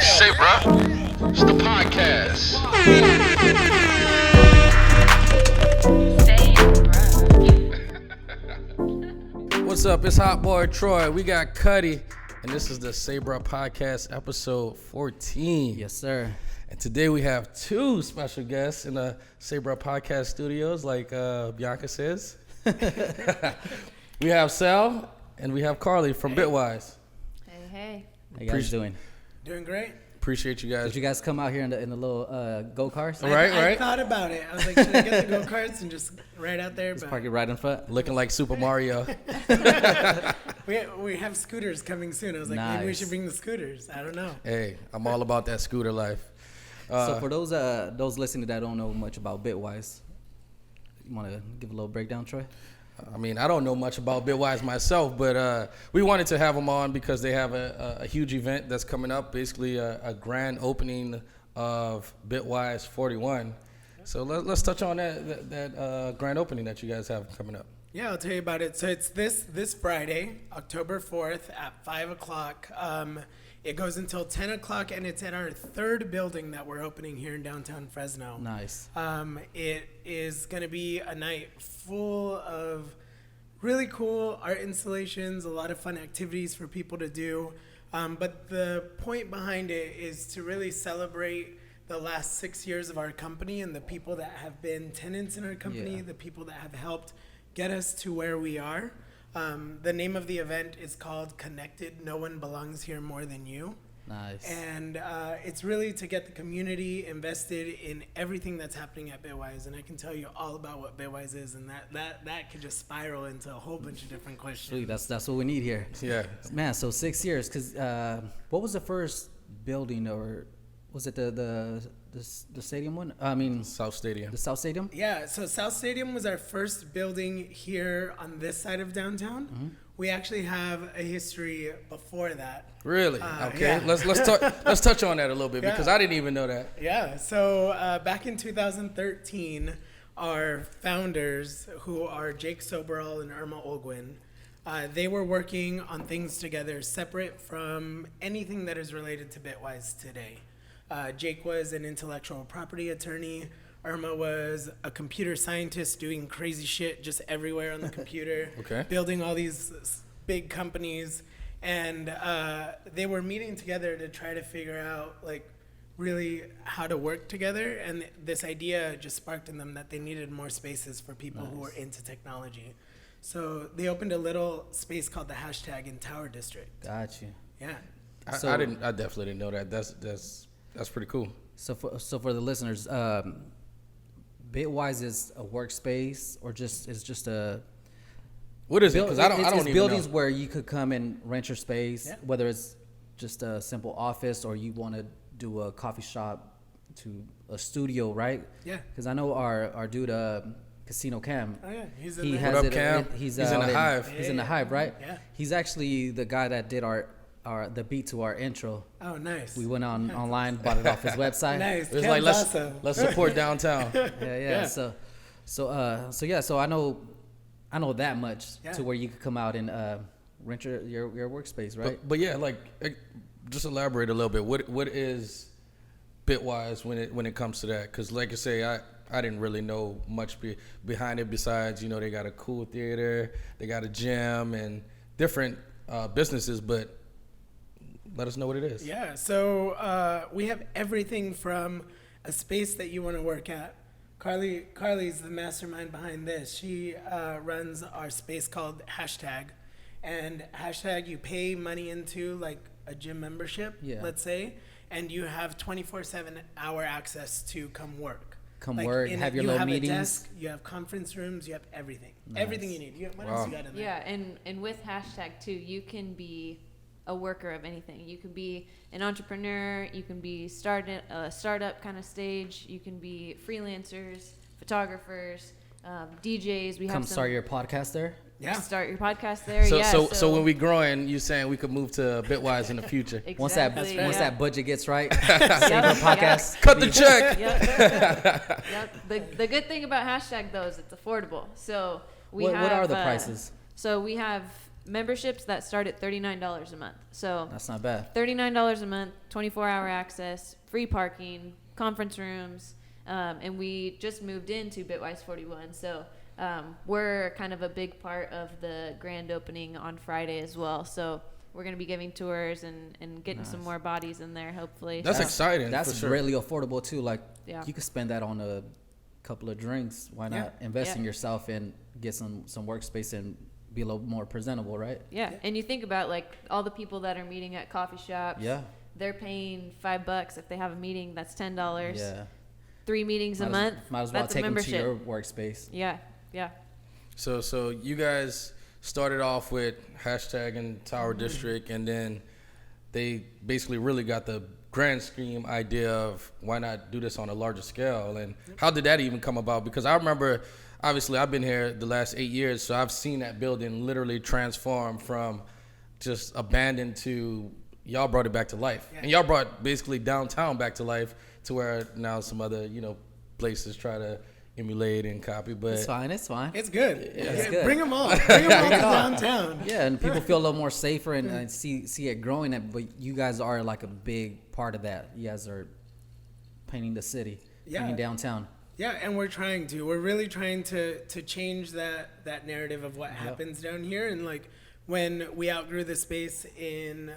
Say, bruh, it's the podcast. What's up? It's Hot Boy Troy. We got C.U.D.I.E, and this is the Say Bruh Podcast, episode 14. Yes, sir. And today we have two special guests in the Say Bruh Podcast studios, like Bianca says. We have Sal and we have Carly from Bitwise. Hey. How you guys doing? Doing great. Appreciate you guys. Did you guys come out here in the little go-karts? Right. I thought about it. I was like, should I get the go-karts and just right out there? Just park it right in front. Looking like Super Mario. We have scooters coming soon. I was like, maybe we should bring the scooters. I don't know. Hey, I'm all about that scooter life. So for those listening that don't know much about Bitwise, you want to give a little breakdown, Troy? I mean, I don't know much about Bitwise myself, but we wanted to have them on because they have a huge event that's coming up, basically a grand opening of Bitwise 41. So let's touch on that grand opening that you guys have coming up. Yeah, I'll tell you about it. So it's this Friday, October 4th at 5 o'clock. It goes until 10 o'clock, and it's at our third building that we're opening here in downtown Fresno. Nice. It is going to be a night full of really cool art installations, a lot of fun activities for people to do. But the point behind it is to really celebrate the last 6 years of our company and the people that have been tenants in our company, the people that have helped get us to where we are. The name of the event is called Connected. No one belongs here more than you. Nice. And it's really to get the community invested in everything that's happening at Bitwise. And I can tell you all about what Bitwise is, and that could just spiral into a whole bunch of different questions. Sweet. That's what we need here. Yeah. Man, so 6 years. Because what was the first building, or was it the stadium one? I mean, South Stadium. The South Stadium? Yeah, so South Stadium was our first building here on this side of downtown. Mm-hmm. We actually have a history before that. Really? Okay. Yeah. Let's touch on that a little bit because I didn't even know that. Yeah. So back in 2013, our founders, who are Jake Soberall and Irma Olguin, they were working on things together separate from anything that is related to Bitwise today. Jake was an intellectual property attorney. Irma was a computer scientist doing crazy shit just everywhere on the computer, building all these big companies. And they were meeting together to try to figure out, like, really how to work together. And this idea just sparked in them that they needed more spaces for people who were into technology. So they opened a little space called the hashtag in Tower District. Got you. Yeah. I definitely didn't know that. That's pretty cool. So for the listeners, Bitwise is a workspace, or is just a. What is it? Because I don't it's even buildings know. where you could come and rent your space, whether it's just a simple office or you want to do a coffee shop to a studio, right? Yeah. Because I know our dude, Casino Cam. Oh yeah, he's He in has What up, it. Cam? He's in the Hive. He's in the Hive, right? Yeah. He's actually the guy that did the beat to our intro. Oh, nice. We went online, bought it off his website. Nice. It's Cam's like awesome. let's support downtown. Yeah. So I know that much to where you could come out and rent your workspace, right? But yeah, like just elaborate a little bit. What is Bitwise when it comes to that? Because like I say, I didn't really know much behind it besides they got a cool theater, they got a gym and different businesses, but let us know what it is. Yeah, so we have everything from a space that you want to work at. Carly's the mastermind behind this. She runs our space called Hashtag. And Hashtag, you pay money into like a gym membership, let's say, and you have 24/7 hour access to come work. Work, have your little meetings. You have a desk, you have conference rooms, you have everything. Nice. Everything you need. What else you got in there? Yeah, and with Hashtag too, you can be a worker of anything. You can be an entrepreneur, you can be a startup kind of stage, you can be freelancers, photographers, DJs. We have Come start your podcast there. Yeah. Start your podcast there. So when we growing, you saying we could move to Bitwise in the future? Exactly, Once that budget gets right, Yep, podcast. Cut the check. Yep. The good thing about Hashtag though is it's affordable. So what are the prices? So we have memberships that start at $39 a month. So That's not bad. $39 a month, 24-hour access, free parking, conference rooms, and we just moved into Bitwise 41. So we're kind of a big part of the grand opening on Friday as well. So we're going to be giving tours and getting some more bodies in there, hopefully. That's exciting. That's for sure. really affordable too. Like, Yeah. you could spend that on a couple of drinks. Why not invest in yourself and get some workspace and be a little more presentable, right? Yeah, and you think about like all the people that are meeting at coffee shops. Yeah. They're paying $5 if they have a meeting. That's $10. Yeah. 3 meetings a month. Might as well that's take a them to membership. your workspace. Yeah, yeah. So you guys started off with hashtagging Tower District, and then they basically really got the grand scheme idea of why not do this on a larger scale. And how did that even come about? Because I remember, obviously, I've been here the last 8 years, so I've seen that building literally transform from just abandoned to y'all brought it back to life. And y'all brought basically downtown back to life to where now some other, places try to emulate and copy. But It's fine. It's fine. It's good. it's good. Bring them all. Bring them all to downtown. Yeah, and people feel a little more safer and see it growing. But you guys are like a big part of that. You guys are painting the city, painting downtown. Yeah, and we're really trying to change that narrative of what happens down here. And like when we outgrew the space in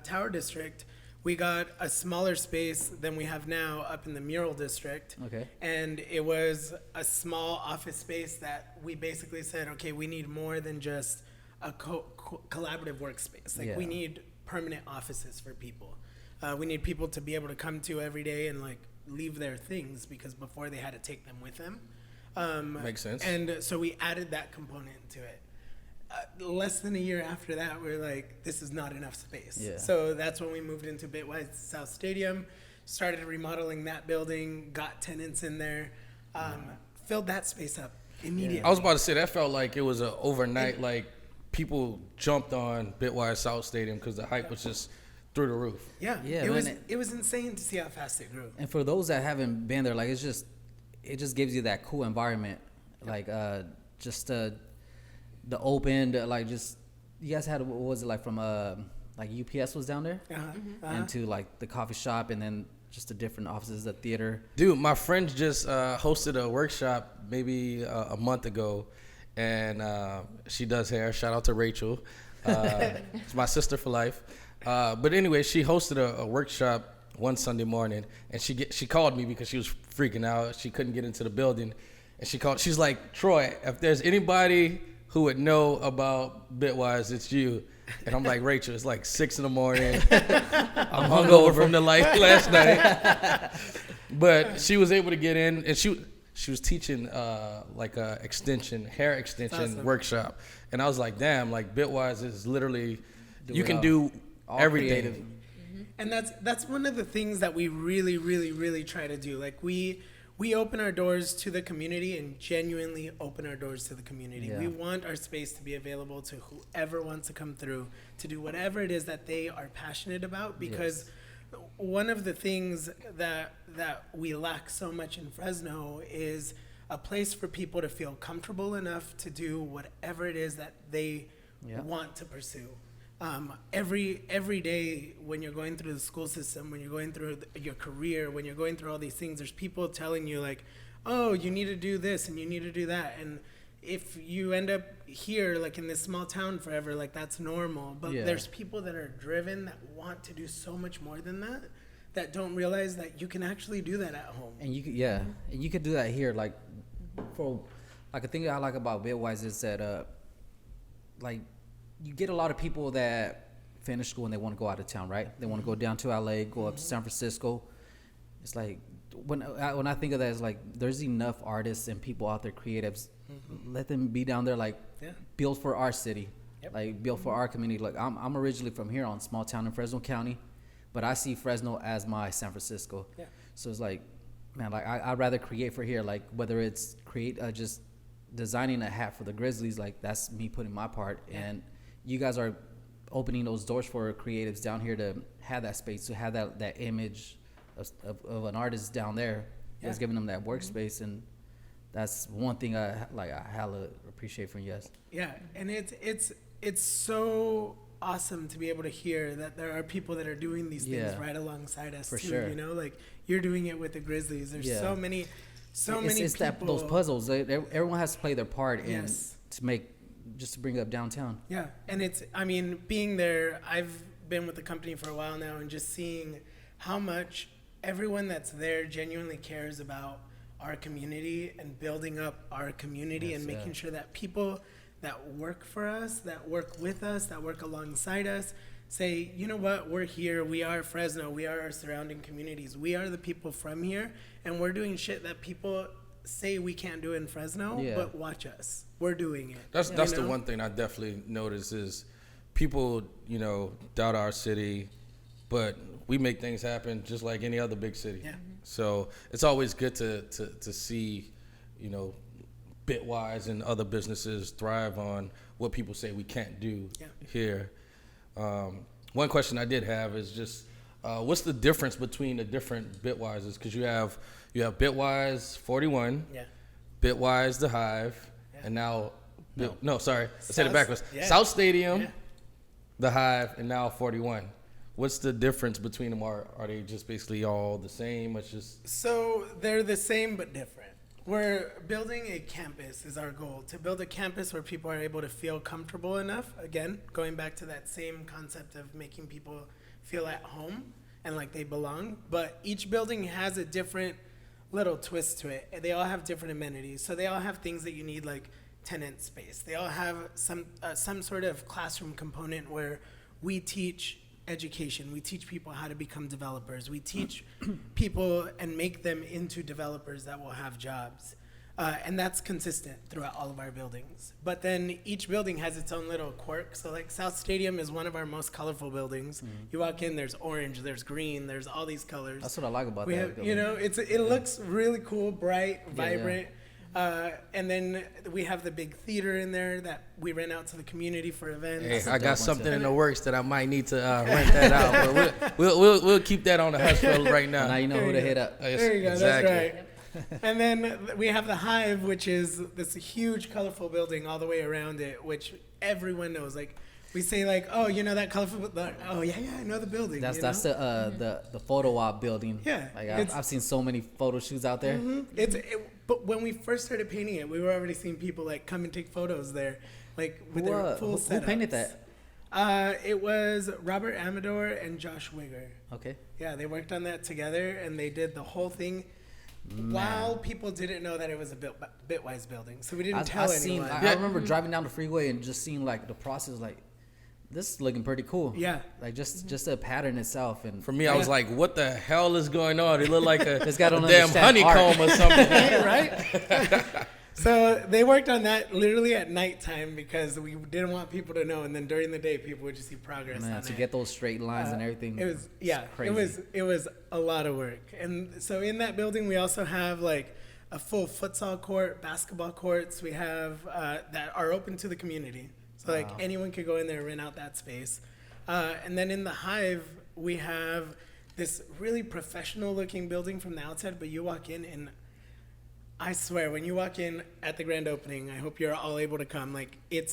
Tower District, we got a smaller space than we have now up in the Mural District. Okay. And it was a small office space that we basically said, okay, we need more than just a collaborative workspace. Like we need permanent offices for people. We need people to be able to come to every day and like leave their things, because before they had to take them with them. Makes sense. And so we added that component to it. Less than a year after that, we're like, this is not enough space. Yeah. So that's when we moved into Bitwise South Stadium, started remodeling that building, got tenants in there, filled that space up immediately. I was about to say, that felt like it was an overnight, like people jumped on Bitwise South Stadium because the hype was just through the roof. Yeah, it was insane to see how fast it grew. And for those that haven't been there, like it just gives you that cool environment, like the open, like just you guys had, what was it like from like UPS was down there, and to like the coffee shop, and then just the different offices, the theater. Dude, my friend just hosted a workshop maybe a month ago, and she does hair. Shout out to Rachel. It's my sister for life. But anyway, she hosted a workshop one Sunday morning, and she called me because she was freaking out. She couldn't get into the building, and she's like, Troy, if there's anybody who would know about Bitwise, it's you. And I'm like, Rachel, it's like 6 a.m. I'm hungover from the light last night. But she was able to get in, and she was teaching like a hair extension workshop. And I was like, damn, like Bitwise is literally, you can do everything. And that's one of the things that we really, really, really try to do. Like we open our doors to the community and genuinely open our doors to the community. Yeah. We want our space to be available to whoever wants to come through to do whatever it is that they are passionate about, because one of the things that we lack so much in Fresno is a place for people to feel comfortable enough to do whatever it is that they want to pursue. Every day when you're going through the school system, when you're going through your career, when you're going through all these things, there's people telling you like, oh, you need to do this and you need to do that. And if you end up here, like in this small town forever, like that's normal. But there's people that are driven, that want to do so much more than that don't realize that you can actually do that at home. And you could do that here. Like for like a thing I like about Bitwise is that like you get a lot of people that finish school and they want to go out of town, right? They want to go down to LA, go up to San Francisco. It's like when I think of that, it's like there's enough artists and people out there, creatives. Let them be down there, like build for our city, like build for our community. Like I'm originally from here, on small town in Fresno County, but I see Fresno as my San Francisco. So it's like, man, like I'd rather create for here. Like whether it's just designing a hat for the Grizzlies, like that's me putting my part, and you guys are opening those doors for creatives down here to have that space, to have that image of an artist down there. That's giving them that workspace, and that's one thing I hella appreciate from you guys. Yeah, and it's it's so awesome to be able to hear that there are people that are doing these things Yeah. right alongside us For too. sure. You know, like you're doing it with the Grizzlies. There's Yeah. so many It's that people. those puzzles. Everyone has to play their part in Yes. to bring up downtown. Yeah, and I mean, being there, I've been with the company for a while now, and just seeing how much everyone that's there genuinely cares about our community and building up our community Yes, and making yeah. sure that people that work for us, that work with us, that work alongside us, say, you know what, we're here, we are Fresno, we are our surrounding communities, we are the people from here, and we're doing shit that people say we can't do in Fresno, Yeah. but watch us, we're doing it. That's You the know? one thing I definitely notice is people, doubt our city, but we make things happen just like any other big city. Yeah. So it's always good to see, Bitwise and other businesses thrive on what people say we can't do Yeah. here. One question I did have is just what's the difference between the different Bitwises? Because you have Bitwise 41, Yeah. Bitwise the Hive, Yeah. and now sorry, I said South- it backwards. yeah. South Stadium, Yeah. the Hive, and now 41. What's the difference between them? Are they just basically all the same? It's just So they're the same but different. We're building a campus is our goal, to build a campus where people are able to feel comfortable enough. Again, going back to that same concept of making people feel at home and like they belong. But each building has a different little twist to it. They all have different amenities. So they all have things that you need, like tenant space. They all have some sort of classroom component where we teach education. We teach people how to become developers. We teach people and make them into developers that will have jobs. And that's consistent throughout all of our buildings. But then each building has its own little quirk. So like South Stadium is one of our most colorful buildings. You walk in, there's orange, there's green, there's all these colors. That's what I like about We that. have, building. it looks really cool, bright, Yeah, vibrant. And then we have the big theater in there that we rent out to the community for events. hey, a I dope got one, something too. in the works that I might need to rent that out. But we'll keep that on the hush for right now. Now you know There who you to go. hit up. Yes, There you go. exactly. That's right. And then we have the Hive, which is this huge, colorful building all the way around it, which everyone knows. Like we say, like, oh, you know that colorful. Oh yeah, I know the building. That's you that's know? the photo op building. Yeah, like it's- I've seen so many photo shoots out there. But when we first started painting it, we were already seeing people like come and take photos there, like with their full Who painted setups. that? It was Robert Amador and Josh Wigger. Okay. Yeah, they worked on that together, and they did the whole thing while people didn't know that it was a Bitwise building. So we didn't tell anyone. I remember driving down the freeway and just seeing like the process, like this is looking pretty cool. Yeah. Like just a pattern itself, and For me, I was like, what the hell is going on? It looked like a This guy don't damn understand honeycomb or something. right? So they worked on that literally at nighttime because we didn't want people to know, and then during the day, people would just see progress man, on to it. get those straight lines and everything. It was crazy. it was a lot of work. And so in that building we also have like a full futsal court, basketball courts. We have that are open to the community. So like anyone could go in there and rent out that space. And then in the Hive we have this really professional looking building from the outside, but you walk in and I swear when you walk in at the grand opening, I hope you're all able to come, like it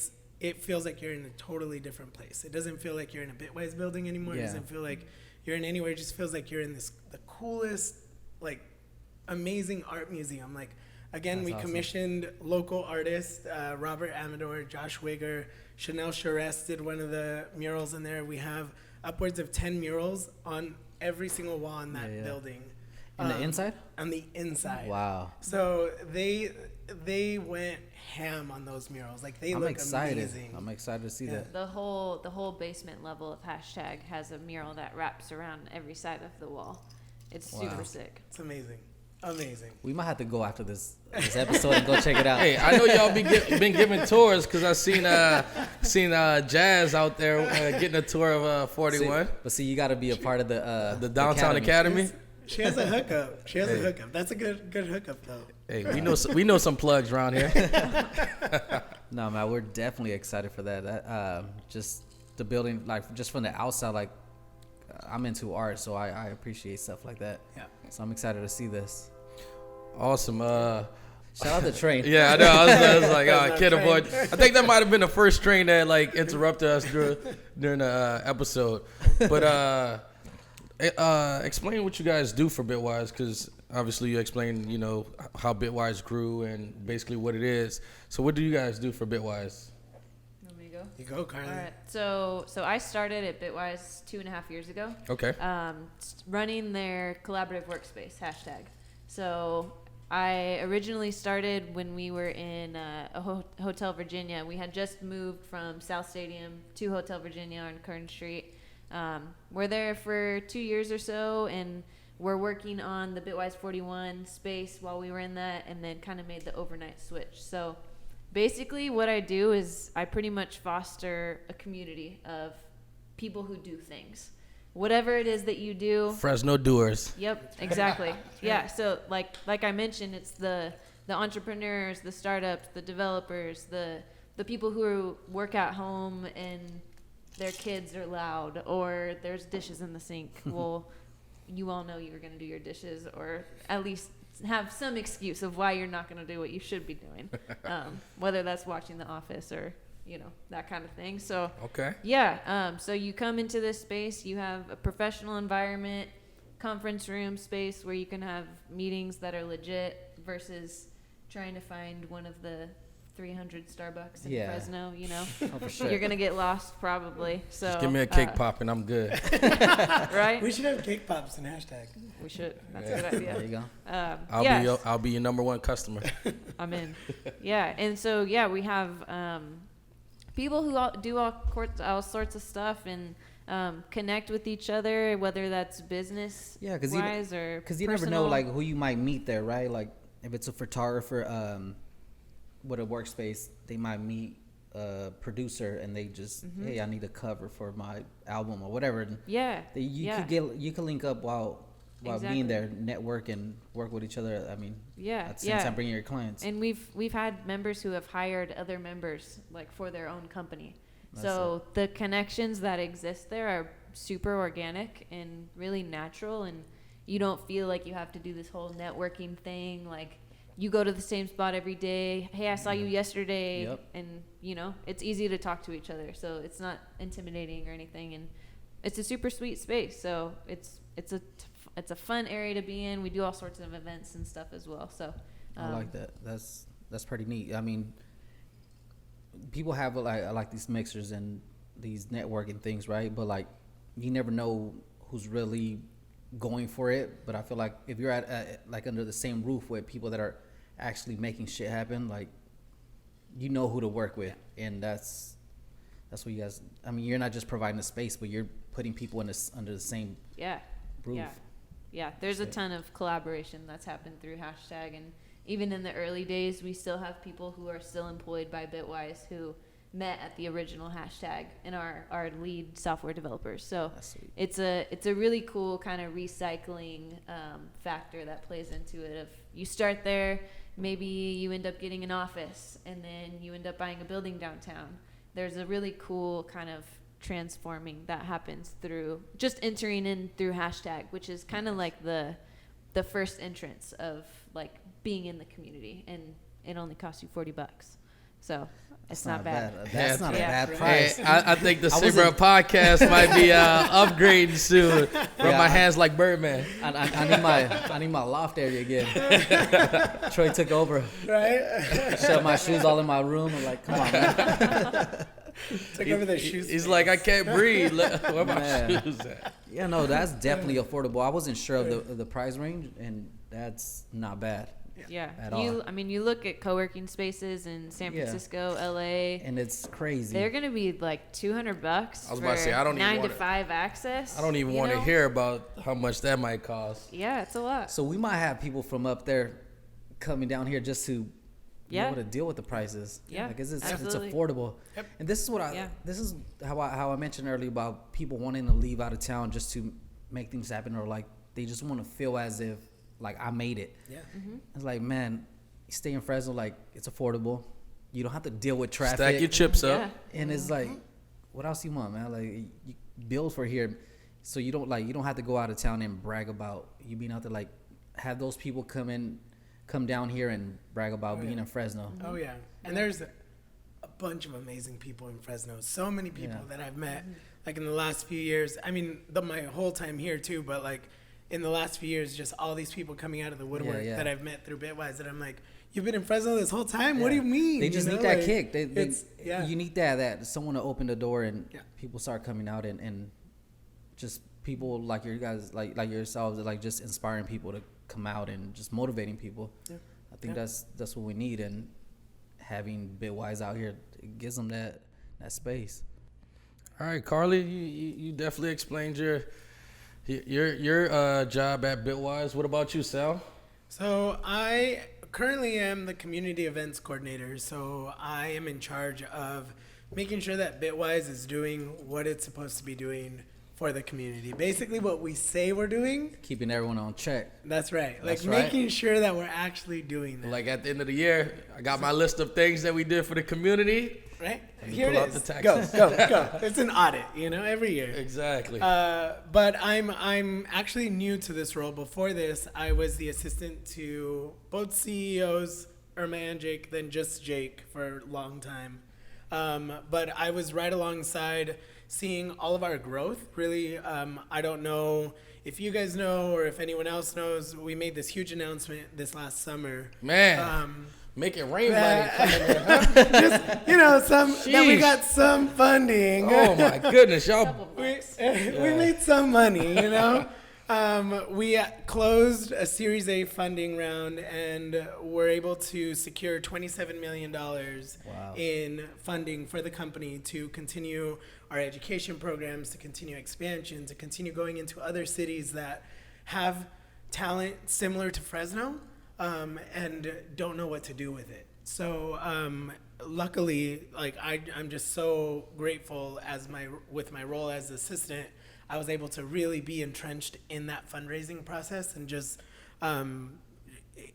feels like you're in a totally different place. It doesn't feel like you're in a Bitwise building anymore. Yeah. It doesn't feel like you're in anywhere. It just feels like you're in the coolest, like, amazing art museum. Like, again, That's we awesome. commissioned local artists, Robert Amador, Josh Wigger, Chanel Charest did one of the murals in there. We have upwards of 10 murals on every single wall in that Yeah. building. In the inside? On the inside. Wow. So they went ham on those murals. Like they I'm look excited. amazing. I'm excited to see Yeah. that. The whole basement level of hashtag has a mural that wraps around every side of the wall. It's Wow. super sick. It's amazing. Amazing. We might have to go after this episode and go check it out. Hey, I know y'all been giving tours because I seen Jazz out there getting a tour of 41, See, you got to be a part of the downtown academy. She has a hookup. She has a hookup. That's a good hookup though. Hey, we know some plugs around here. No, man, we're definitely excited for that. Just the building, like just from the outside, like I'm into art, so I appreciate stuff like that. Yeah. So I'm excited to see this. Awesome. Shout out the train. Yeah, I know. I was like, oh, I can't Train. avoid. I think that might have been the first train that like interrupted us during the episode. But explain what you guys do for Bitwise, because obviously you explained, how Bitwise grew and basically what it is. So what do you guys do for Bitwise? Want me to go? You go, Carly. All right. So I started at Bitwise 2.5 years ago. Okay. Running their collaborative workspace #. So I originally started when we were in Hotel Virginia. We had just moved from South Stadium to Hotel Virginia on Kern Street. We're there for 2 years or so, and we're working on the Bitwise 41 space while we were in that, and then kind of made the overnight switch. So basically what I do is I pretty much foster a community of people who do things. Whatever it is that you do. Fresno doers. Yep, exactly. Yeah, so like I mentioned, it's the entrepreneurs, the startups, the developers, the people who work at home and their kids are loud, or there's dishes in the sink. Well, you all know you were going to do your dishes, or at least have some excuse of why you're not going to do what you should be doing, whether that's watching The Office or that kind of thing. So Okay. yeah, so you come into this space, you have a professional environment, conference room space where you can have meetings that are legit versus trying to find one of the 300 Starbucks in Yeah. Fresno, Oh, for sure. You're going to get lost probably. So Just give me a cake pop and I'm good. right? We should have cake pops and hashtag. We should. That's a good idea. There you go. I'll be your number one customer. I'm in. Yeah, and so we have people who do all sorts of stuff and connect with each other, whether that's business wise or because you never know like who you might meet there, right? Like if it's a photographer with a workspace, they might meet a producer and they just hey, I need a cover for my album or whatever. And you could link up while being there, network and work with each other. I mean, at the same time bringing your clients. And we've had members who have hired other members like for their own company. That's So the connections that exist there are super organic and really natural, and you don't feel like you have to do this whole networking thing. Like you go to the same spot every day. Hey, I saw you yesterday. Yep. And it's easy to talk to each other. So it's not intimidating or anything. And it's a super sweet space. So it's a fun area to be in. We do all sorts of events and stuff as well. So I like that. That's pretty neat. I mean, people have like these mixers and these networking things, right? But like, you never know who's really going for it. But I feel like if you're at like under the same roof with people that are actually making shit happen, like you know who to work with, and that's what you guys. I mean, you're not just providing a space, but you're putting people under the same roof. Yeah, there's a ton of collaboration that's happened through #, and even in the early days, we still have people who are still employed by Bitwise who met at the original # and are our lead software developers. So it's a really cool kind of recycling factor that plays into it. If you start there, maybe you end up getting an office, and then you end up buying a building downtown. There's a really cool kind of transforming that happens through just entering in through #, which is kind of like the first entrance of like being in the community, and it only costs you $40. So it's not bad. That's not a bad price. Hey, I think the Sigma podcast might be upgrading soon from my hands like Birdman. I need my loft area again. Troy took over. Right? Shoved my shoes all in my room. I'm like, come on, man. Took over the shoes. He's like, I can't breathe. Where my shoes at? Yeah, no, that's definitely affordable. I wasn't sure of the price range, and that's not bad. Yeah. At all. I mean, you look at co-working spaces in San Francisco, LA, and it's crazy. they're going to be like $200 I was for about to say, I don't even 9 to wanna- 5 access. I don't even want to hear about how much that might cost. Yeah, it's a lot. So we might have people from up there coming down here just to be able to deal with the prices. Yeah, like it's absolutely. affordable. Yep. And this is what this is how I mentioned earlier about people wanting to leave out of town just to make things happen, or like they just want to feel as if like I made it. Yeah. It's like, man, you stay in Fresno, like it's affordable. You don't have to deal with traffic. Stack your chips up. And it's like, what else you want, man? Like you build for here, so you don't have to go out of town and brag about you being out there. Like have those people come in come down here and brag about being in Fresno. Oh yeah, and there's a bunch of amazing people in Fresno. So many people that I've met, like in the last few years. I mean, my whole time here too, but like in the last few years, just all these people coming out of the woodwork that I've met through Bitwise. That I'm like, you've been in Fresno this whole time. What do you mean? They just you need know? that Like, kick. You need that someone to open the door and people start coming out and just people like your guys, like yourselves, like just inspiring people to come out and just motivating people. Yeah. I think that's what we need, and having Bitwise out here gives them that space. All right, Carly, you definitely explained your job at Bitwise. What about you, Sal? So I currently am the community events coordinator. So I am in charge of making sure that Bitwise is doing what it's supposed to be doing for the community. Basically what we say we're doing. Keeping everyone on check. That's right. That's like making sure that we're actually doing that. Like at the end of the year, I got my list of things that we did for the community. Right? Here it is. Go. It's an audit, every year. Exactly. But I'm actually new to this role. Before this, I was the assistant to both CEOs, Irma and Jake, then just Jake for a long time. But I was right alongside seeing all of our growth. Really, I don't know if you guys know or if anyone else knows, we made this huge announcement this last summer. Man. Making rain money coming in, huh? Just, that we got some funding. Oh my goodness, y'all. We made some money, We closed a Series A funding round and were able to secure $27 million in funding for the company to continue our education programs, to continue expansion, to continue going into other cities that have talent similar to Fresno. And don't know what to do with it. So luckily, like I'm just so grateful with my role as assistant, I was able to really be entrenched in that fundraising process, and just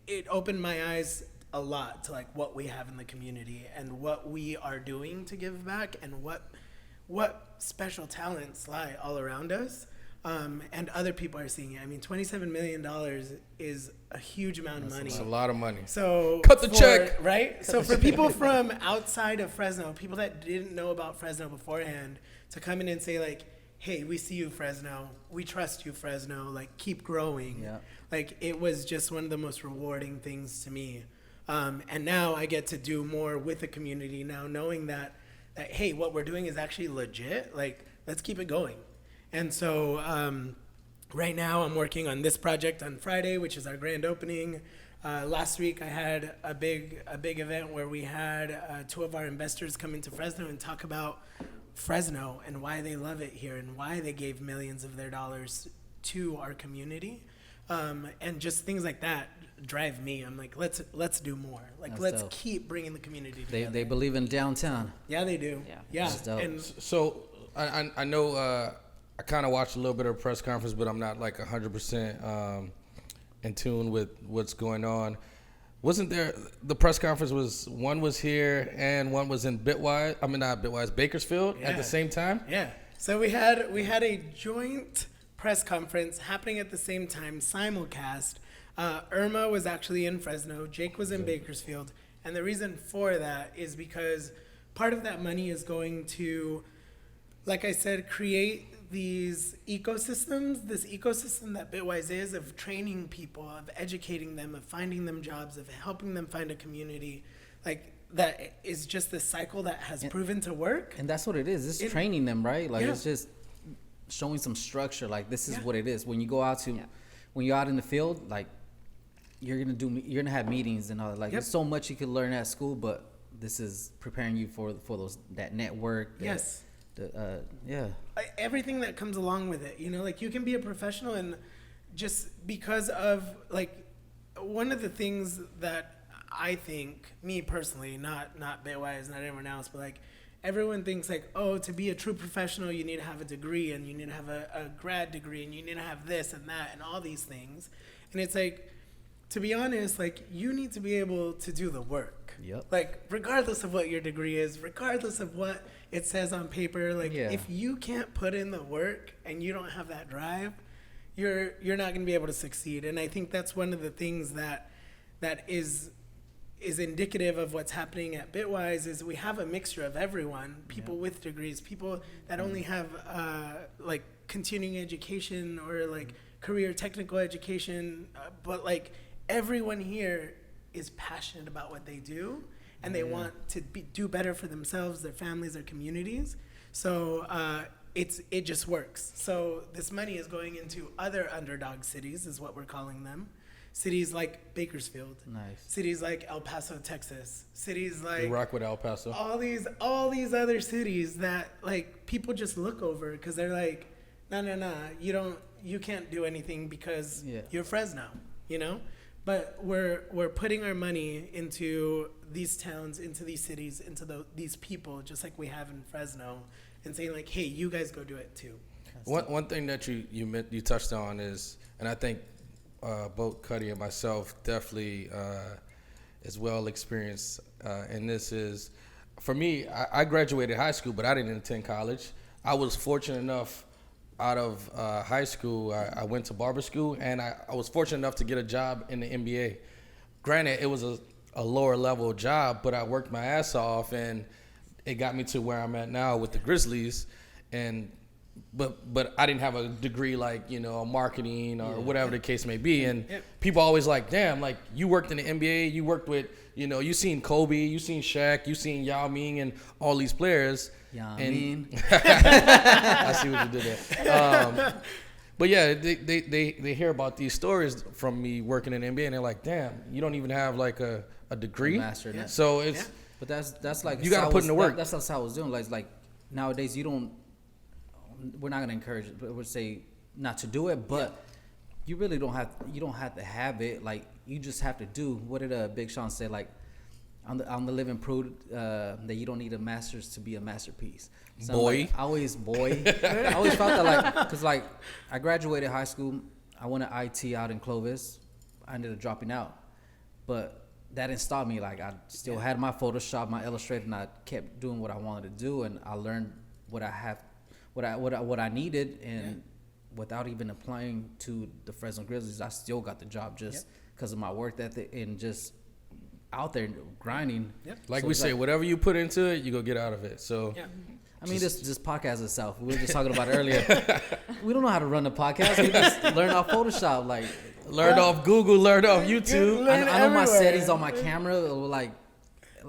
it opened my eyes a lot to like what we have in the community and what we are doing to give back, and what special talents lie all around us. And other people are seeing it. I mean, $27 million is a huge amount of money. It's a lot of money. So cut the check, right? So for people from outside of Fresno, people that didn't know about Fresno beforehand, to come in and say like, "Hey, we see you, Fresno. We trust you, Fresno. Like, keep growing." Yeah. Like, it was just one of the most rewarding things to me. And now I get to do more with the community now, knowing that hey, what we're doing is actually legit. Like, let's keep it going. And so right now I'm working on this project on Friday, which is our grand opening. Last week I had a big event where we had 2 of our investors come into Fresno and talk about Fresno and why they love it here and why they gave millions of their dollars to our community. And just things like that drive me. I'm like, let's do more. Like, That's let's dope. keep bringing the community together. They believe in downtown. Yeah, they do. Yeah. That's dope. And So I know I kind of watched a little bit of a press conference, but I'm not like 100% in tune with what's going on. Wasn't there, the press conference one was here and one was in Bitwise, not Bitwise, Bakersfield at the same time? Yeah. So we had a joint press conference happening at the same time, simulcast. Irma was actually in Fresno, Jake was in Bakersfield, and the reason for that is because part of that money is going to, like I said, create these ecosystems, this ecosystem that Bitwise is, of training people, of educating them, of finding them jobs, of helping them find a community. Like, that is just this cycle that has proven to work. And that's what it is. It's training them, right? Like, it's just showing some structure. Like, this is what it is. When you go out when you're out in the field, like, you're gonna have meetings and all that. Like, there's so much you could learn at school, but this is preparing you for that network. Everything that comes along with it, like, you can be a professional, and just because of, like, one of the things that I think, me personally, not Bitwise, not everyone else, but like, everyone thinks like, oh, to be a true professional, you need to have a degree, and you need to have a grad degree, and you need to have this and that and all these things. And it's like, to be honest, like, you need to be able to do the work. Yep. Like, regardless of what your degree is, regardless of what it says on paper, like, if you can't put in the work and you don't have that drive, you're not going to be able to succeed. And I think that's one of the things that that is indicative of what's happening at Bitwise is we have a mixture of everyone, people with degrees, people that only have like continuing education or like career technical education, but like everyone here is passionate about what they do and they want to do better for themselves, their families, their communities. So it just works. So this money is going into other underdog cities is what we're calling them. Cities like Bakersfield, cities like El Paso, Texas, cities like You rock with El Paso. all these other cities that like people just look over because they're like, no, you can't do anything because you're Fresno, you know. But we're putting our money into these towns, into these cities, into these people, just like we have in Fresno, and saying like, hey, you guys go do it too. One thing that you touched on is, and I think both Cuddy and myself definitely is well experienced, and this is, for me, I graduated high school, but I didn't attend college. I was fortunate enough out of high school, I went to barber school, and I was fortunate enough to get a job in the NBA. Granted, it was a lower level job, but I worked my ass off, and it got me to where I'm at now with the Grizzlies. And but I didn't have a degree like, you know, marketing or whatever the case may be. And people always like, damn, like you worked in the NBA, you worked with, you know, you seen Kobe, you seen Shaq, you seen Yao Ming and all these players. Yao Ming. I see what you did there. But yeah, they hear about these stories from me working in the NBA, and they're like, damn, you don't even have like a degree. A master. Yeah. So it's But that's like you got to put in the work. That's how I was doing. Like nowadays, we're not gonna encourage it, but we'll say not to do it. But you really don't have to have it. Like you just have to do. What did Big Sean say? Like I'm the living proof that you don't need a master's to be a masterpiece. So boy, I always felt that like because like I graduated high school, I went to IT out in Clovis. I ended up dropping out, but that didn't stop me. Like I still had my Photoshop, my Illustrator, and I kept doing what I wanted to do, and I learned what I needed, and without even applying to the Fresno Grizzlies, I still got the job just because of my work ethic and just out there grinding. Like so we say, whatever you put into it, you go get out of it. So I mean, this podcast itself, we were just talking about it earlier. We don't know how to run the podcast. We just learn off Photoshop, like learned off Google, learned off YouTube. I know my settings on my camera, like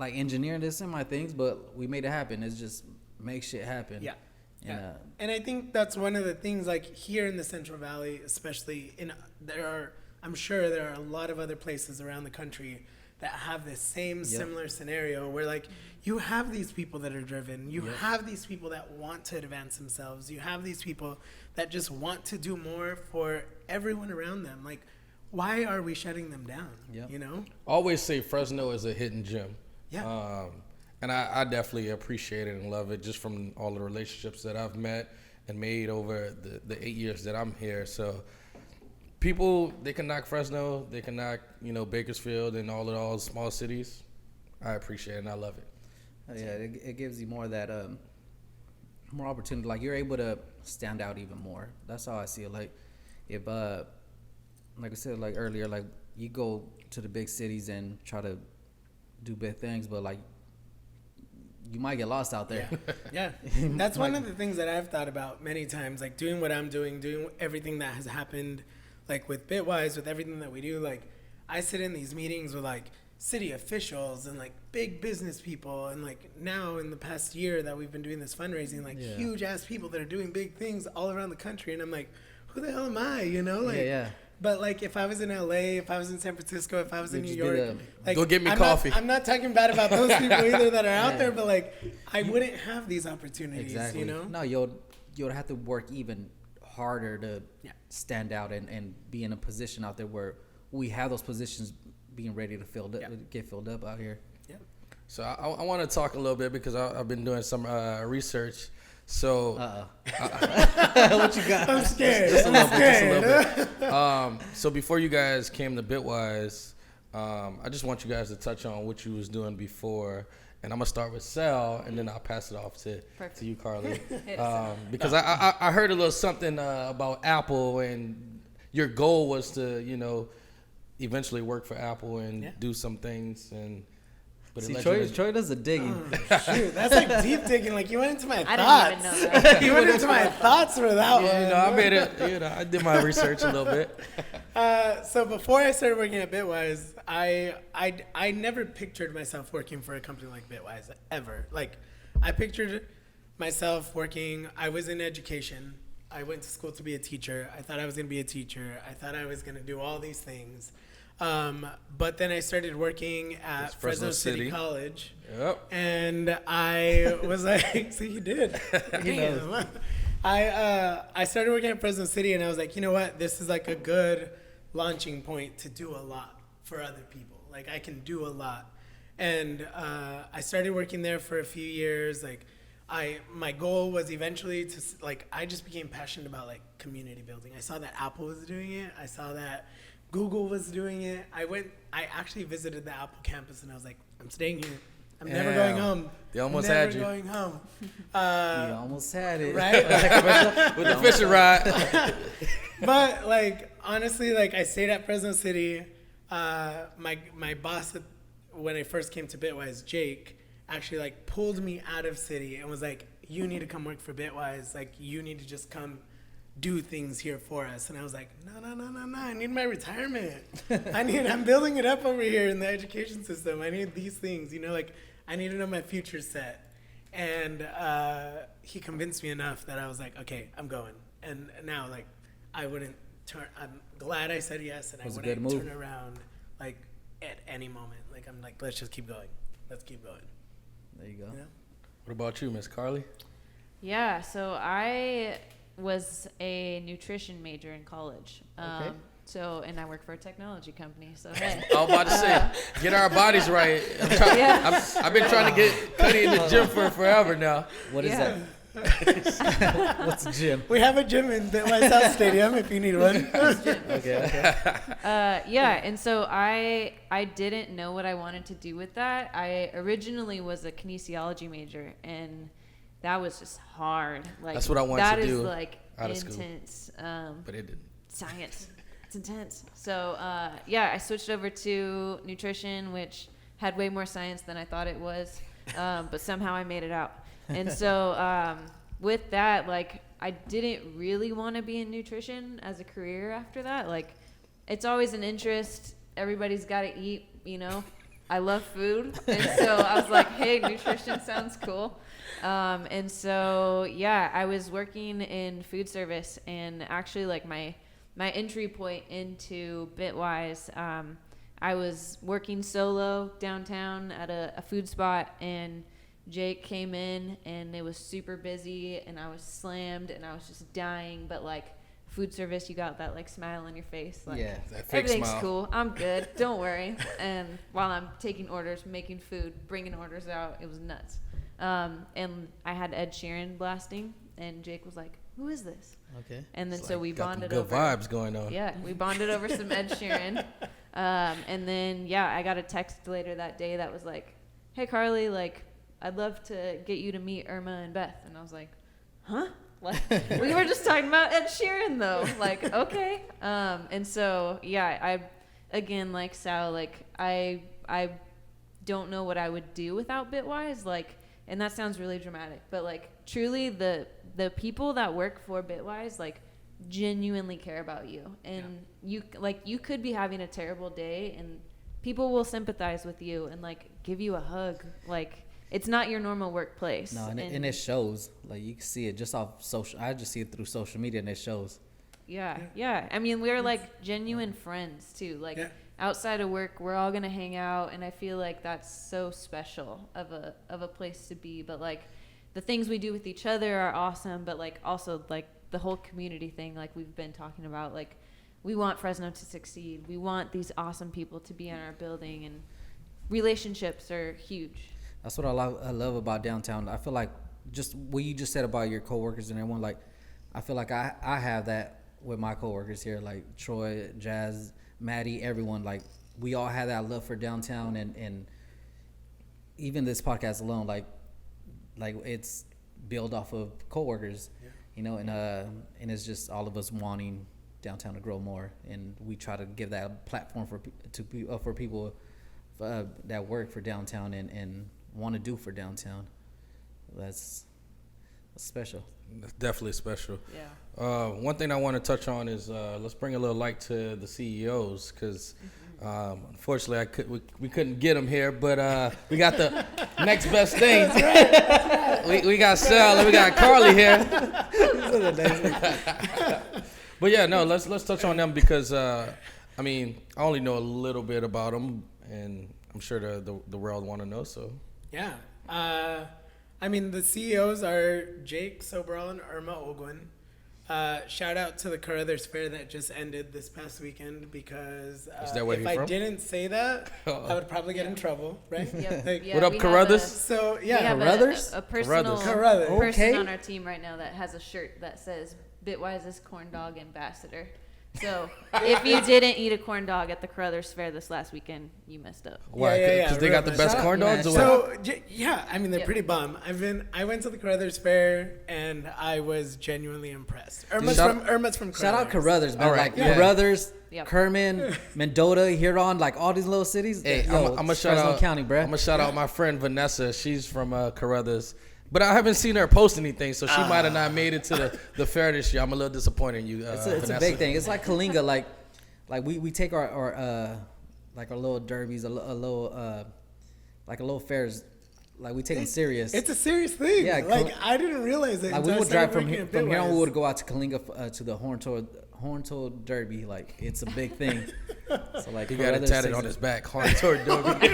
engineering this and my things, but we made it happen. It's just make shit happen. Yeah. And I think that's one of the things, like here in the Central Valley, especially I'm sure there are a lot of other places around the country that have this same similar scenario where like you have these people that are driven, you have these people that want to advance themselves, you have these people that just want to do more for everyone around them. Like, why are we shutting them down? You know? Always say Fresno is a hidden gem. Yeah. And I definitely appreciate it and love it just from all the relationships that I've met and made over the 8 years that I'm here. So people, they can knock Fresno, they can knock, you know, Bakersfield and all of those small cities. I appreciate it and I love it. It gives you more of that more opportunity. Like you're able to stand out even more. That's how I see it. Like if like I said like earlier, like you go to the big cities and try to do big things, but like you might get lost out there. Yeah. That's one of the things that I've thought about many times, like doing what I'm doing everything that has happened, like with Bitwise, with everything that we do. Like I sit in these meetings with like city officials and like big business people, and like now in the past year that we've been doing this fundraising, like huge ass people that are doing big things all around the country, and I'm like, who the hell am I, you know? Like but like if I was in LA, if I was in San Francisco, if I was in New York, like go get me coffee. I'm not talking bad about those people either that are out there, but like I wouldn't have these opportunities, you know? No, you'll have to work even harder to stand out and be in a position out there where we have those positions being ready to get filled up out here. Yeah. So I want to talk a little bit because I've been doing some research. So what you got? I'm scared. Just a little bit. So before you guys came to Bitwise, I just want you guys to touch on what you was doing before. And I'm gonna start with Sal, and then I'll pass it off to you, Carly, because I heard a little something about Apple, and your goal was to, you know, eventually work for Apple and Yeah. do some things. And but it See, led Troy, you to- Troy does the digging. Shoot, that's like deep digging. Like you went into my I thoughts. didn't even know that. You went into my thoughts for that Yeah, one. you know, I made it. You know, I did my research a little bit. So before I started working at Bitwise, I never pictured myself working for a company like Bitwise ever. Like, I pictured myself working. I was in education. I went to school to be a teacher. I thought I was going to be a teacher. I thought I was going to do all these things. But then I started working at It's Fresno Fresno City City. College. Yep. And I was like, see, you did. Damn. I started working at Fresno City, and I was like, you know what? This is like a good launching point to do a lot for other people. Like, I can do a lot. And I started working there for a few years. Like, my goal was eventually to, like, I just became passionate about, like, community building. I saw that Apple was doing it. I saw that Google was doing it. I actually visited the Apple campus, and I was like, I'm staying here. I'm never going Damn. home. They almost never had you. going home. You almost had it. Right? With the fishing rod. But like honestly, like I stayed at Fresno City. My boss when I first came to Bitwise, Jake, actually like pulled me out of city and was like, "You need to come work for Bitwise. Like you need to just come do things here for us." And I was like, "No. I need my retirement. I'm building it up over here in the education system. I need these things. You know, like I need to know my future set." And he convinced me enough that I was like, "Okay, I'm going." And now like I wouldn't turn. I'm glad I said yes, and I Was a good wouldn't move. turn around like at any moment. Like I'm like, let's just keep going. Let's keep going. There you go. You know? What about you, Miss Carly? Yeah, so I was a nutrition major in college. Okay. And I work for a technology company. So hey, I was about to say, get our bodies right. I've been trying to get Cuddy in the gym for forever now. What is Yeah. that? What's a gym? We have a gym in Bitwise South Stadium if you need one. Okay. yeah, and so I didn't know what I wanted to do with that. I originally was a kinesiology major, and that was just hard. Like That's what I wanted to do That is like out of school. intense. But it didn't. Science. It's intense. So yeah, I switched over to nutrition, which had way more science than I thought it was, but somehow I made it out. And so with that, like I didn't really want to be in nutrition as a career after that. Like it's always an interest. Everybody's got to eat, you know. I love food, and so I was like, hey, nutrition sounds cool. And so yeah, I was working in food service, and actually like my entry point into Bitwise, I was working solo downtown at a food spot, and Jake came in, and it was super busy, and I was slammed, and I was just dying. But like food service, you got that like smile on your face, like Yeah. That fake everything's smile. cool, I'm good, don't worry. And while I'm taking orders, making food, bringing orders out, it was nuts. And I had Ed Sheeran blasting, and Jake was like, "Who is this?" Okay. And then It's so like, we got them bonded good over. vibes going on. Yeah, we bonded over some Ed Sheeran. And then, yeah, I got a text later that day that was like, "Hey, Carly, like, I'd love to get you to meet Irma and Beth." And I was like, huh? Like, we were just talking about Ed Sheeran, though. Like, okay. And so, yeah, I, again, like Sal, like, I don't know what I would do without Bitwise. Like, and that sounds really dramatic, but, like, truly the people that work for Bitwise, like, genuinely care about you. And you could be having a terrible day, and people will sympathize with you and, like, give you a hug. Like, it's not your normal workplace. No, and it shows. Like you can see it just off social. I just see it through social media, and it shows. Yeah. I mean, we're like genuine friends too. Like outside of work, we're all gonna hang out, and I feel like that's so special of a place to be. But like the things we do with each other are awesome. But like also like the whole community thing, like we've been talking about, like we want Fresno to succeed. We want these awesome people to be in our building, and relationships are huge. That's what I love about downtown. I feel like just what you just said about your coworkers and everyone, like I feel like I have that with my coworkers here, like Troy, Jazz, Maddie, everyone. Like we all have that love for downtown, and even this podcast alone, like it's built off of coworkers, you know, and it's just all of us wanting downtown to grow more, and we try to give that platform for people that work for downtown and want to do for downtown. That's special. That's definitely special. Yeah. One thing I want to touch on is let's bring a little light to the CEOs, because unfortunately we couldn't get them here, but we got the next best thing. we got Sal and we got Carly here. But yeah, no, let's touch on them, because I only know a little bit about them, and I'm sure the world want to know. So Yeah. The CEOs are Jake Sobral and Irma Olguin. Shout out to the Carruthers Fair that just ended this past weekend, because Is that where if you're I from? didn't say that, I would probably get in trouble, right? Yep. Like, Yeah, what up, we have Carruthers? So We yeah, have Carruthers? a personal Carruthers. person Okay. on our team right now that has a shirt that says Bitwise's corn dog ambassador. So if you didn't eat a corn dog at the Carruthers Fair this last weekend, you messed up. why? yeah, Because they got the real best much. corn Shout out- dogs. Or what? So they're Yep. pretty bum. I went to the Carruthers Fair and I was genuinely impressed. Irma's Shout- from Shout out Carruthers. Carruthers, man. All right, Like yeah. Carruthers, Yep. Kerman, Mendota, Huron, like all these little cities. Hey, Yo, I'm gonna shout Fresno out County, bruh. I'm gonna shout out my friend Vanessa. She's from Carruthers, but I haven't seen her post anything, so she might have not made it to the fair this year. I'm a little disappointed in you. It's a Vanessa. big thing. It's like Kalinga, like we take our little derbies, a little fairs, like we take them serious. It's a serious thing. Yeah, like I didn't realize it. Like we until I would started drive from working here, at from here on. We Bitwise. would go out to Kalinga to the Horn-Toed Derby. Like it's a big thing. So like He got it Carruthers tatted takes on his back. Hard toward Derby.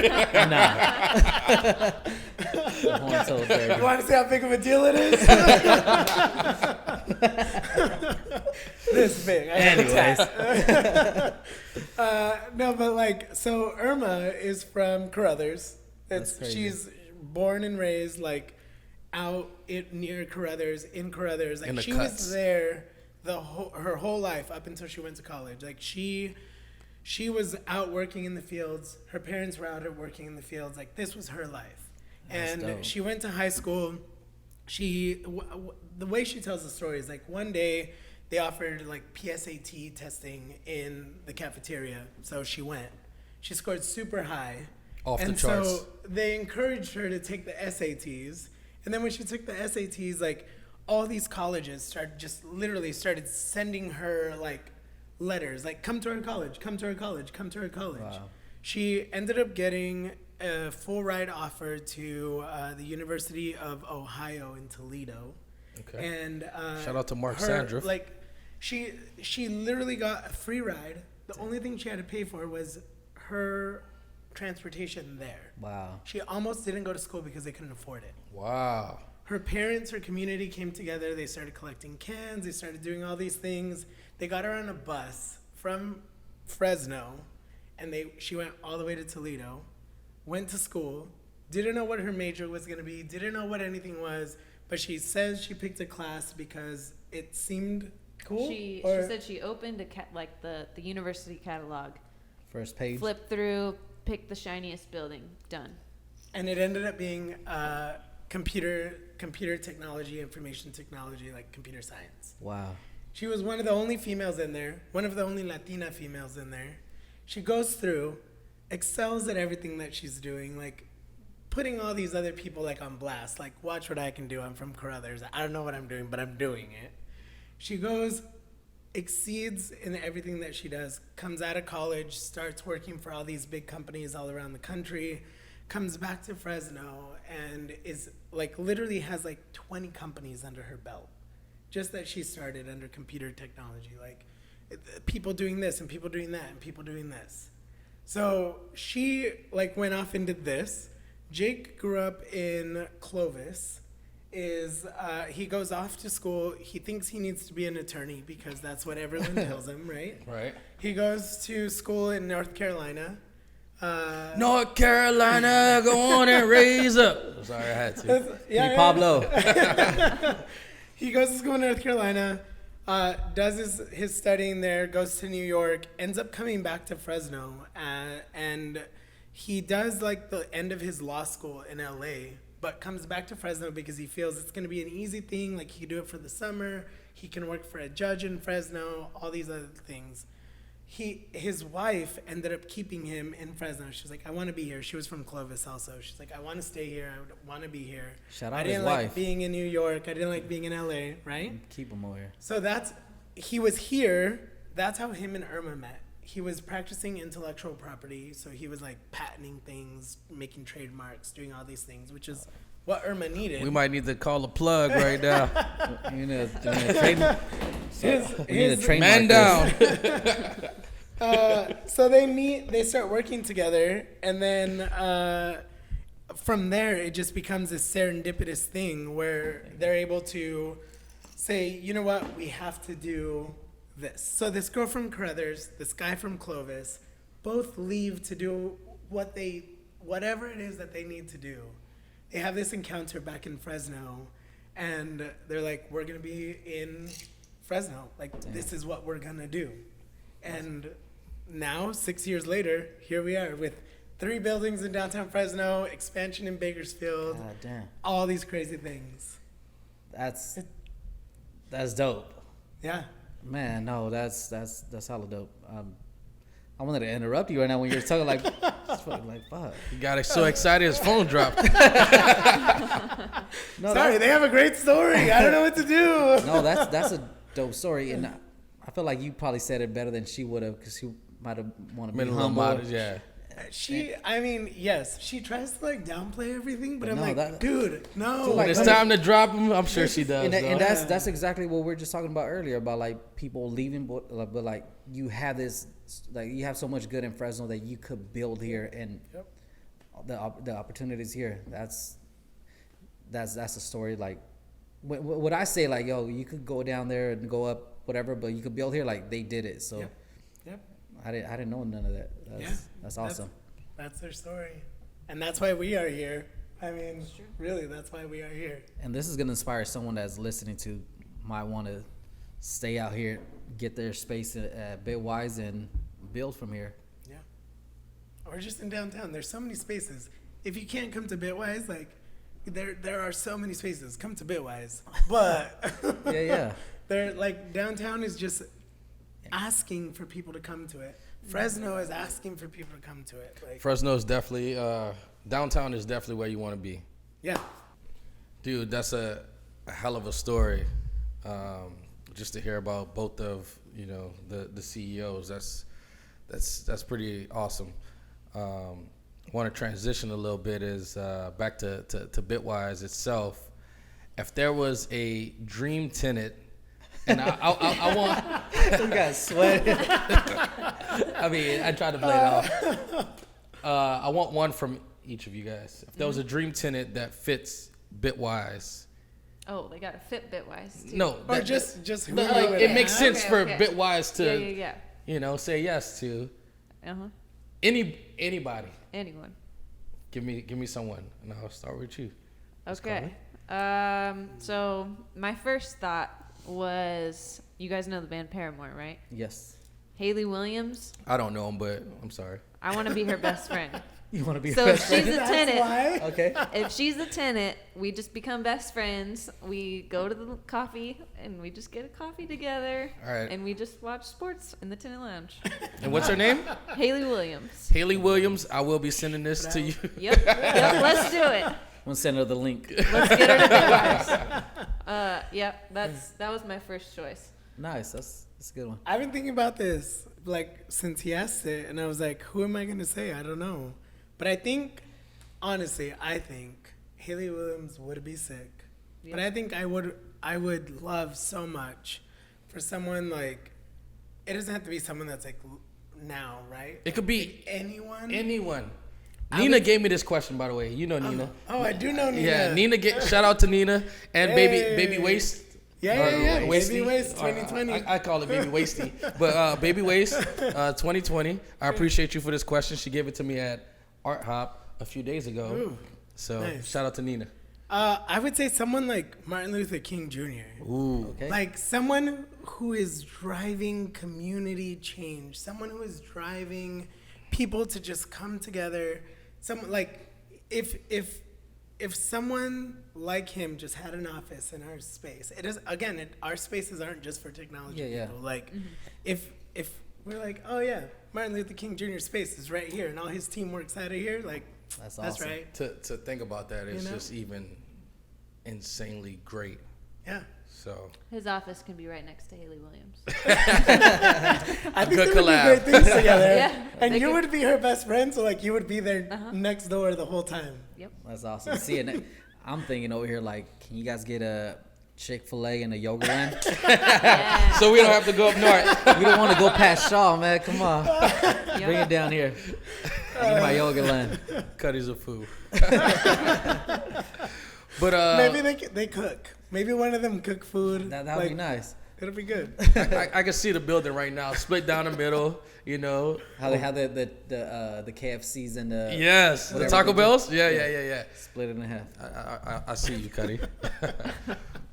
the Horn-Toed Derby. You want to see how big of a deal it is? This big. I have a Anyways, No, but so Irma is from Carruthers. That's crazy. She's born and raised out near Carruthers, in Carruthers. In the She cuts. was there her whole life up until she went to college. Like she was out working in the fields. Her parents were out working in the fields. Like this was her life. That's And dope. she went to high school. The way she tells the story is one day they offered PSAT testing in the cafeteria, so she went. She scored super high. Off the and charts. so they encouraged her to take the SATs. And then when she took the SATs, all these colleges started sending her letters, come to our college, come to our college, come to our college. Wow. She ended up getting a full ride offer to the University of Ohio in Toledo. Okay. And Shout out to Mark her, Sandriff. She literally got a free ride. The only thing she had to pay for was her transportation there. wow. She almost didn't go to school because they couldn't afford it. Wow. Her parents, her community came together. They started collecting cans. They started doing all these things. They got her on a bus from Fresno, and she went all the way to Toledo, went to school, didn't know what her major was going to be, didn't know what anything was, but she says she picked a class because it seemed cool. She said she opened the university catalog, First page. flipped through, picked the shiniest building, done. And it ended up being computer technology, information technology, computer science. Wow. She was one of the only females in there, one of the only Latina females in there. She goes through, excels at everything that she's doing, putting all these other people on blast, watch what I can do. I'm from Carruthers. I don't know what I'm doing, but I'm doing it. She goes, exceeds in everything that she does, comes out of college, starts working for all these big companies all around the country, comes back to Fresno, and is literally has 20 companies under her belt. Just that she started under computer technology, people doing this and people doing that and people doing this. So she went off and did this. Jake grew up in Clovis. He goes off to school. He thinks he needs to be an attorney because that's what everyone tells him, right? Right. He goes to school in North Carolina. North Carolina, go on and raise up. Sorry, I had to. Hey, Pablo. He goes to school in North Carolina, does his studying there, goes to New York, ends up coming back to Fresno, and he does the end of his law school in LA but comes back to Fresno because he feels it's going to be an easy thing. Like, he can do it for the summer. He can work for a judge in Fresno, all these other things. His wife ended up keeping him in Fresno. She was like, I want to be here. She was from Clovis also. She's like, I want to stay here. I want to be here. Shout out I his didn't like wife. being in New York. I didn't like being in LA, right? Keep him over here. So he was here. That's how him and Irma met. He was practicing intellectual property. So he was like patenting things, making trademarks, doing all these things, which is what Irma needed. We might need to call a plug right now. You need a trademark. We need a trademark. Man this. down. So they start working together, and then from there it just becomes this serendipitous thing where they're able to say, you know what, we have to do this. So this girl from Carruthers, this guy from Clovis, both leave to do whatever it is that they need to do. They have this encounter back in Fresno, and they're like, we're gonna be in Fresno. Like, this is what we're gonna do. And now, 6 years later, here we are with 3 buildings in downtown Fresno, expansion in Bakersfield, God damn. all these crazy things. That's dope. Yeah. Man, no, that's hella dope. I wanted to interrupt you right now when you were talking like, fuck. He got so excited his phone dropped. No, Sorry, they have a great story. I don't know what to do. No, that's a dope story, and I feel like you probably said it better than she would have, because she might have wanted to be Been a little humble. modest, yeah. I mean, yes, she tries to like downplay everything, but I'm No, like, dude, no. So, When it's time to drop him, I'm sure she does. And though. that's exactly what we were just talking about earlier, about like people leaving, but like you have this, like you have so much good in Fresno that you could build here, and the opportunities here. That's a story. Like what I say, like, yo, you could go down there and go up whatever, but you could build here. Like they did it. So Yep. I didn't know none of that. That's awesome. That's their story, and that's why we are here. I mean, really, that's why we are here. And this is gonna inspire someone that's listening to, might want to stay out here, get their space at Bitwise, and build from here. Yeah. Or just in downtown. There's so many spaces. If you can't come to Bitwise, like there are so many spaces. Come to Bitwise. But Yeah. they're like, downtown is just asking for people to come to it. Fresno is asking for people to come to it. Like, Fresno is definitely, downtown is definitely where you want to be. yeah. Dude, that's a hell of a story. Just to hear about both of, the CEOs, that's pretty awesome. Want to transition a little bit is back to Bitwise itself. If there was a dream tenant, and I want, You got sweat. I mean, I tried to play it off. I want one from each of you guys. If there was a dream tenant that fits Bitwise, Oh, they gotta fit Bitwise too. no, Or that- just who no, you like, would it have. makes sense for Okay. Bitwise to, Yeah. say yes to Uh huh. anybody. Anyone. Give me someone, and I'll start with you. Miss Okay. So my first thought was, you guys know the band Paramore, right? Yes. Haley Williams. I don't know him, but I'm sorry. I want to be her best friend. You want to be So her if best she's friend? a That's tenant, why. Okay. if she's a tenant, we just become best friends. We go to the coffee and we just get a coffee together. All right. And we just watch sports in the tenant lounge. And what's her name? Haley Williams. Haley Williams. I will be sending this to you. Yep. Let's do it. I'm gonna send her the link. Let's get her to Bitwise. Yep. That was my first choice. Nice. That's a good one. I've been thinking about this, like, since he asked it, and I was like, who am I going to say? I don't know. But I think, honestly, Haley Williams would be sick. Yeah. But I think I would love so much for someone, like, it doesn't have to be someone that's, like, now, right? It could be Anyone? anyone. Nina gave me this question, by the way. You know Nina. Oh, I do know Nina. Yeah, Nina. Shout out to Nina and Hey. Baby Waste. Yeah. Wasty. Baby Waste Or, 2020. I call it Baby Wasty, but Baby Waste 2020. I appreciate you for this question. She gave it to me at Art Hop a few days ago. Ooh, So nice. shout out to Nina. I would say someone like Martin Luther King Jr. Ooh. Okay. Like someone who is driving community change, someone who is driving people to just come together. Some like if if someone like him just had an office in our space, it is again, our spaces aren't just for technology Yeah, people. Like, if we're like, oh yeah, Martin Luther King Jr. space is right here, and all his team works out of here, like, That's that's awesome. right. To think about that is You know? just even insanely great. Yeah. So His office can be right next to Haley Williams. I think Good they would do collab. great things together. Yeah, And they you could- would be her best friend, so like you would be there Uh-huh. next door the whole time. Yep. That's awesome. See, and I'm thinking over here, like, can you guys get a Chick-fil-A and a Yoga Land? Yeah. we don't have to go up north. We don't want to go past Shaw, man. Come on. Yep. Bring it down here. I need my Yoga Land. Cuddy's a fool. But Maybe they cook. Maybe one of them cook food. That would be nice. It'll be good. I can see the building right now, split down the middle. You know. How they have the KFCs and the Yes, the whatever Taco they do. Bells. Yeah. Split it in half. I see you, Cuddy.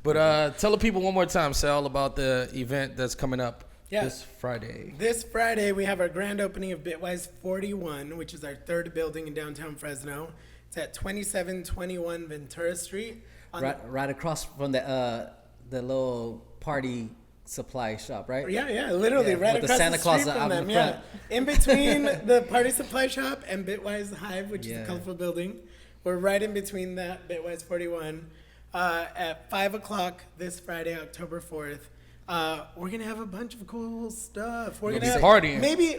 But tell the people one more time, Sal, about the event that's coming up Yeah. this Friday. This Friday, we have our grand opening of Bitwise 41, which is our third building in downtown Fresno. It's at 2721 Ventura Street. Right across from the little party supply shop, right? Yeah, literally Yeah, right with the across Santa the Claus street out from in them. the Yeah, front. in between the party supply shop and Bitwise Hive, which is Yeah. a colorful building. We're right in between that, Bitwise 41. At 5 o'clock this Friday, October 4th. We're gonna have a bunch of cool stuff. We're We'll gonna be have partying. maybe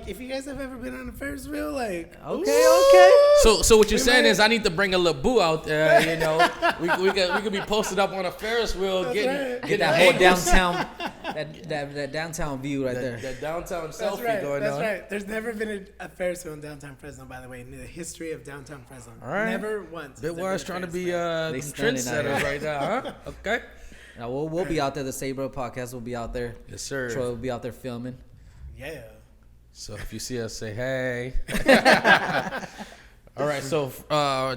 if you guys have ever been on a Ferris wheel, like Okay. So what you're We saying might- is I need to bring a little boo out there. You know, we could be posted up on a Ferris wheel, That's getting right. Get getting that whole angles. downtown, that downtown view right there. That downtown That's selfie right. going That's on. right. There's never been a Ferris wheel in downtown Fresno, by the way, in the history of downtown Fresno. All right. Never once. has there been Bitwise a trying to Ferris be wheel. They the stunning out trendsetters here. right now, huh? Okay. Now we'll be out there. The Sabro podcast will be out there. Yes, sir. Troy will be out there filming. Yeah. So if you see us, say hey. All right. So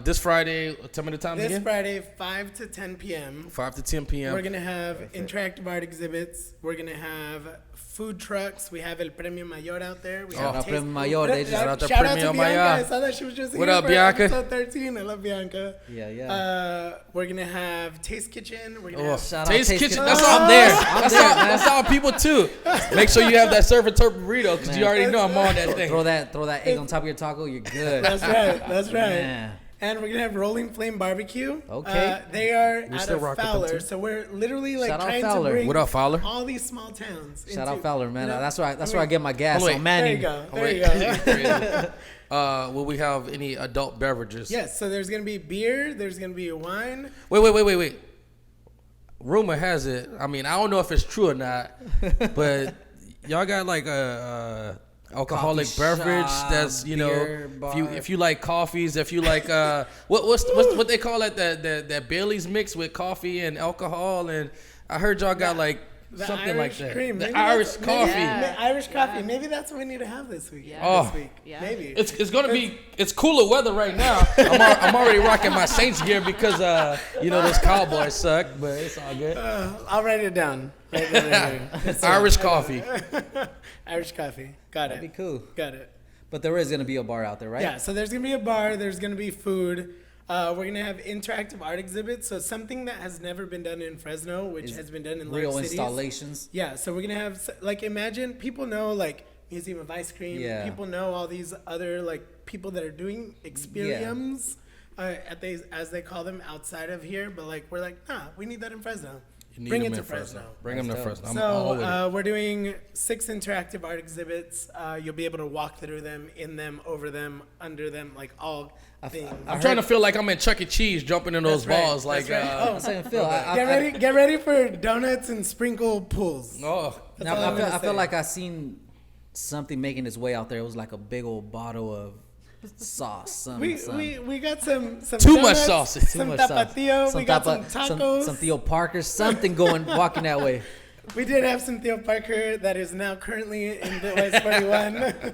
this Friday, tell me the time This again. Friday, 5 to 10 p.m. 5 to 10 p.m. We're gonna have interactive art exhibits. We're gonna have food trucks. We have El Premio Mayor out there. We Shout have out Premio Mayor. They just- Shout out to Shout out Premio to Bianca. Mayor. I saw that she was just What here up, for Bianca? episode 13. I love Bianca. Yeah. We're gonna have Taste Kitchen. We're gonna Oh, have Shout out Taste Taste Kitchen. Kitchen. That's Oh, all I'm there. That's I'm there, all. man. That's all people too. Make sure you have that surf and turf burrito because you Man. already know I'm on that thing. Throw that egg on top of your taco. You're good. That's right. That's right. Man. And we're gonna have Rolling Flame Barbecue. Okay. They are We out still of rock with them, Fowler, too. so we're literally like Shout out trying Fowler. to bring What up, Fowler? all these small towns. Shout into, out Fowler, man. you know, That's where I mean, get my gas Oh, wait. on There Manning. you go. Oh, There wait. you go. Will we have any adult beverages? Yes. So there's gonna be beer. There's gonna be wine. Wait. Rumor has it. I mean, I don't know if it's true or not, but y'all got like a alcoholic Coffee beverage shop, that's beer if you like coffees, if you like what they call it, that Bailey's mix with coffee and alcohol, and I heard y'all got like The something like Irish that. cream. The Maybe Irish that's- coffee. maybe- Yeah. Irish coffee. Yeah. Maybe that's what we need to have this week. Yeah. Oh. This week. Yeah. Maybe. It's gonna be cooler weather right now. I'm already rocking my Saints gear because those Cowboys suck, but it's all good. I'll write it down. Write it down. It's, Irish coffee. Irish coffee. Got That'd be it. cool. Got it. But there is gonna be a bar out there, right? Yeah, so there's gonna be a bar, there's gonna be food. We're gonna have interactive art exhibits, so something that has never been done in Fresno, which Is has been done in Real large cities. installations. Yeah, so we're gonna have imagine people know like Museum of Ice Cream. Yeah. People know all these other like people that are doing experiums, as they call them outside of here. But like we're like, nah, we need that in Fresno. You need Bring them it in to Fresno. Bring them to That's Fresno. I'm all with it. So we're doing 6 interactive art exhibits. You'll be able to walk through them, in them, over them, under them, like all things. I'm trying to feel like I'm in Chuck E. Cheese jumping in those That's right, balls. Like, that's right. I'm saying, Phil, Get ready for donuts and sprinkle pools. oh, That's Now, all I'm I feel gonna like say. I seen something making its way out there. It was like a big old bottle of sauce. We got some Too much donuts, sauce. some Too much sauce. tapatio. We got some tacos. some Theo Parker, something walking that way. We did have some Theo Parker that is now currently in Bitwise 41.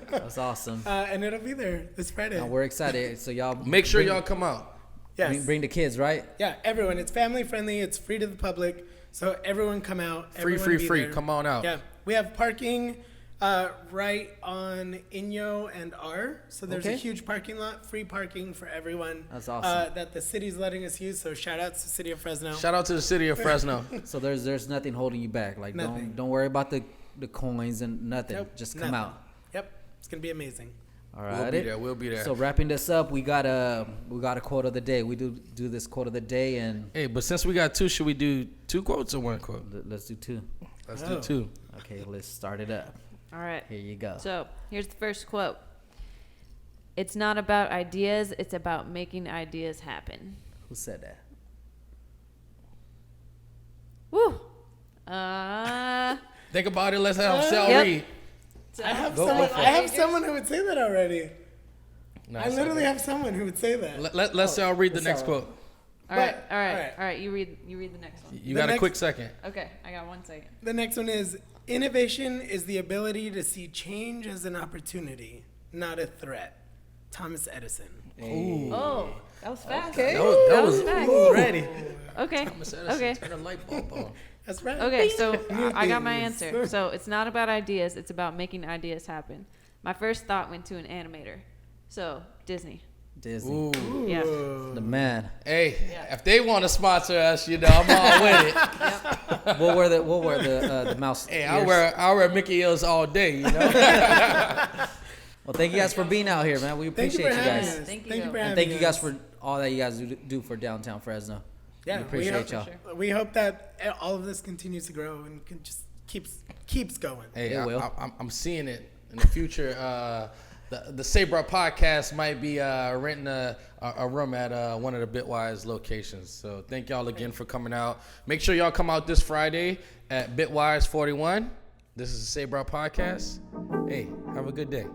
That's awesome. And it'll be there this Friday. Now we're excited. So y'all make sure bring, y'all come out. Yes. bring the kids, right? Yeah, everyone. It's family friendly. It's free to the public. So everyone come out. Free. Everyone be there. Come on out. Yeah, we have parking. Right on Inyo and R. So there's a Okay. huge parking lot, free parking for everyone. That's awesome. That the city's letting us use. So shout out to the city of Fresno. Shout out to the city of Fresno. So there's nothing holding you back. Like Nothing. don't worry about the coins and nothing. Nope, Just come nothing. out. Yep, it's gonna be amazing. All We'll right. be there. We'll be there. So wrapping this up, we got a quote of the day. We do this quote of the day, and Hey, but since we got two, should we do 2 quotes or 1 quote? let's do 2. Let's Oh. do 2. Okay, let's start it up. All right. Here you go. So here's the first quote. It's not about ideas, it's about making ideas happen. Who said that? Woo. Think about it. Let's have Sal Yep. read. I have Go someone. for I it. have someone who would say that already. No, I it's literally okay. have someone who would say that. Let's Sal read the let's next Sal quote. All right, But- all right, all right. all right. You read the next one. You The got a next- quick second. Okay, I got 1 second. The next one is innovation is the ability to see change as an opportunity, not a threat. Thomas Edison. Hey. Oh, that was fast. Okay. That was fast. ready. Okay. Thomas Edison, Okay. turn a light bulb on. That's right. Okay, so New I got my things. answer. So it's not about ideas, it's about making ideas happen. My first thought went to an animator. So Disney. Disney. Ooh. Yeah. The man. Hey, Yeah. if they want to sponsor us, I'm all with it. What were the mouse? Hey, ears? I'll wear Mickey ears all day. Well, thank you guys for being out here, man. We Thank you appreciate for you having guys. us. Thank you. Thank you for And having And thank you guys us. for all that you guys do for downtown Fresno. Yeah, we appreciate y'all. sure. We hope that all of this continues to grow and can just keeps going. Hey, It will. I'm seeing it in the future. The Sabra podcast might be renting a room at one of the Bitwise locations. So thank y'all again for coming out. Make sure y'all come out this Friday at Bitwise 41. This is the Sabra podcast. Hey, have a good day.